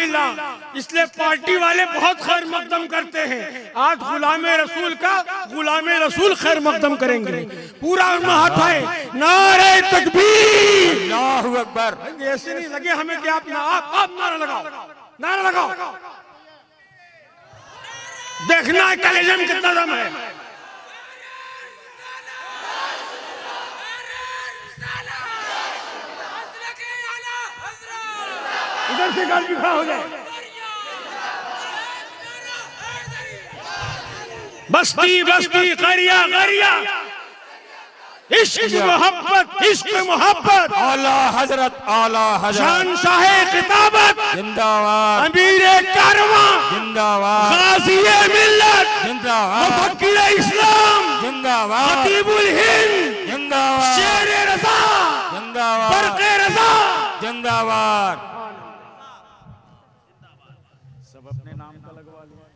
अल्हम्दुलिल्लाह। इसलिए पार्टी वाले बहुत खैर मकदम करते हैं। आज गुलामे रसूल का गुलामे रसूल खैर मकदम करेंगे। पूरा हाथ है, नारे तकबीर, अल्लाहु अकबर। ऐसे नहीं लगे हमें कि आप नारा लगाओ, नारा लगाओ। देखना है कलेजे में कितना दम है। इधर से गाड़ी खड़ा हो जाए। बस्ती बस्ती करिया करिया, इश्क मोहब्बत इश्क मोहब्बत, आला हजरत शहंशाहे खिताबत जिंदाबाद, अमीरे कारवां जिंदाबाद, गाज़िए मिल्लत जिंदाबाद, मुफक्किर इस्लाम जिंदाबाद, खतीबुल हिंद जिंदाबाद, शेरे रज़ा जिंदाबाद, बरक़े रज़ा जिंदाबाद। सब अपने नाम का लगवा लिया।